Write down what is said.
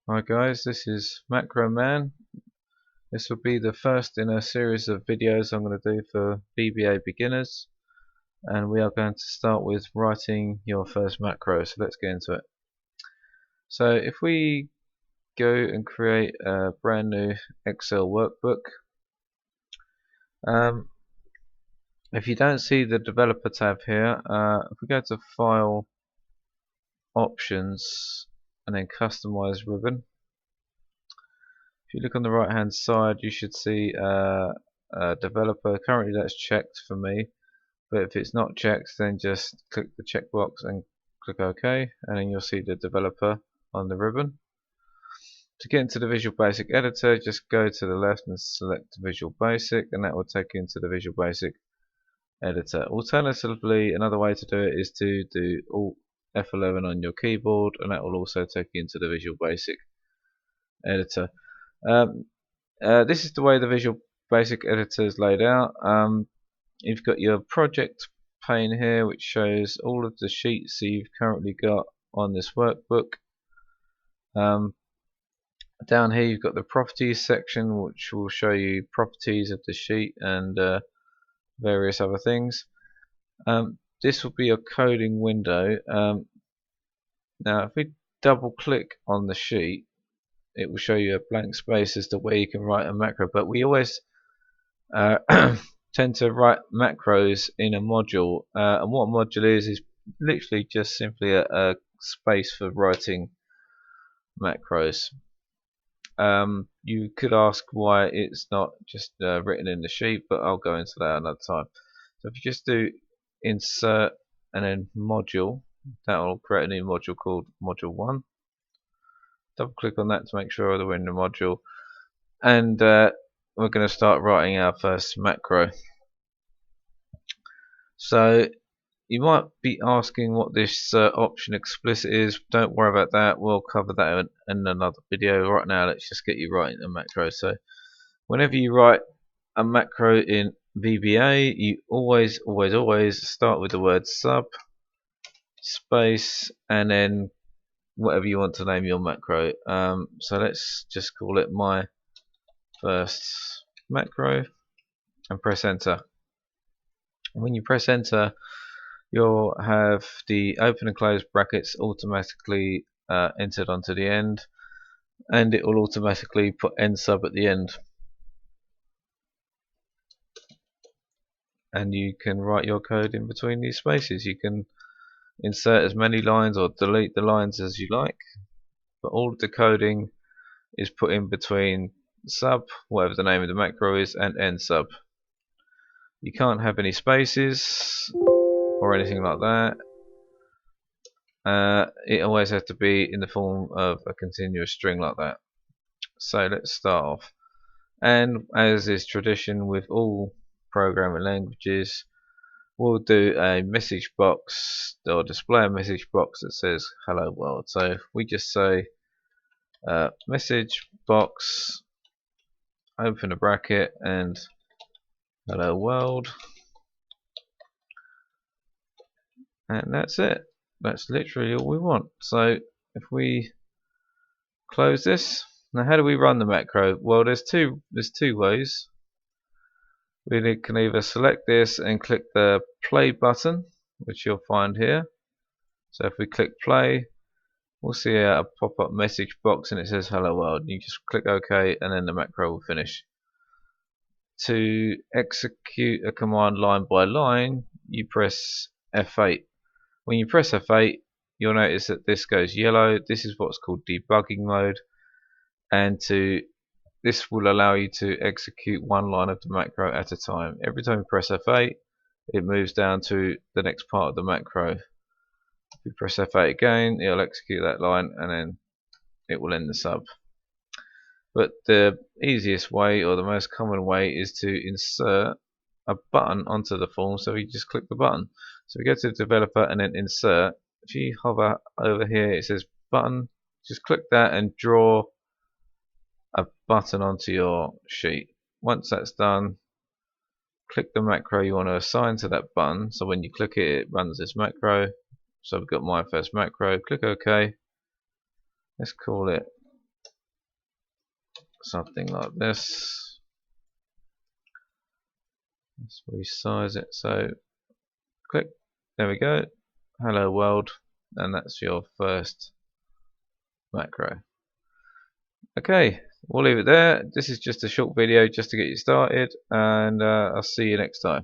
Hi guys, this is Macro Man. This will be the first in a series of videos I'm going to do for VBA beginners, and we are going to start with writing your first macro. So let's get into it. So if we go and create a brand new Excel workbook, if you don't see the developer tab here, if we go to File, Options, and then Customize Ribbon. If you look on the right hand side, you should see developer. Currently that's checked for me, but if it's not checked, then just click the checkbox and click OK, and then you'll see the developer on the ribbon. To get into the Visual Basic editor, just go to the left and select Visual Basic, and that will take you into the Visual Basic editor. Alternatively, another way to do it is to do Alt F11 on your keyboard, and that will also take you into the Visual Basic editor. This is the way the Visual Basic editor is laid out. You've got your project pane here, which shows all of the sheets that you've currently got on this workbook. Down here you've got the properties section, which will show you properties of the sheet and various other things. This will be your coding window. Now if we double click on the sheet, it will show you a blank space as to where you can write a macro, but we always tend to write macros in a module, and what a module is literally just simply a space for writing macros. You could ask why it's not just written in the sheet, but I'll go into that another time. So if you just do insert and then module, that will create a new module called module 1. Double click on that to make sure that we're in the module, and we're going to start writing our first macro. So you might be asking what this option explicit is. Don't worry about that, we'll cover that in another video. Right now let's just get you writing a macro. So whenever you write a macro in VBA, you always start with the word sub space and then whatever you want to name your macro. So let's just call it my first macro and press enter. When you press enter, you'll have the open and close brackets automatically entered onto the end, and it will automatically put end sub at the end, and you can write your code in between these spaces. You can insert as many lines or delete the lines as you like, but all of the coding is put in between sub, whatever the name of the macro is, and end sub. You can't have any spaces or anything like that. It always has to be in the form of a continuous string like that. So let's start off, and as is tradition with all programming languages, we'll do a message box or display a message box that says hello world. So if we just say message box, open a bracket, and hello world, and that's it. That's literally all we want. So if we close this, now how do we run the macro? Well, there's two ways. We can either select this and click the play button, which you'll find here. So if we click play, we'll see a pop-up message box and it says hello world. You just click OK and then the macro will finish. To execute a command line by line, you press F8. When you press F8, you'll notice that this goes yellow. This is what's called debugging mode, and this will allow you to execute one line of the macro at a time. Every time you press F8, it moves down to the next part of the macro. If you press F8 again, it'll execute that line and then it will end the sub. But the easiest way, or the most common way, is to insert a button onto the form. So you just click the button. So we go to the developer and then insert. If you hover over here, it says button. Just click that and draw a button onto your sheet. Once that's done, click the macro you want to assign to that button. So when you click it, it runs this macro. So I've got my first macro. Click OK. Let's call it something like this. Let's resize it. So click. There we go. Hello world, and that's your first macro. Okay, we'll leave it there. This is just a short video just to get you started, and I'll see you next time.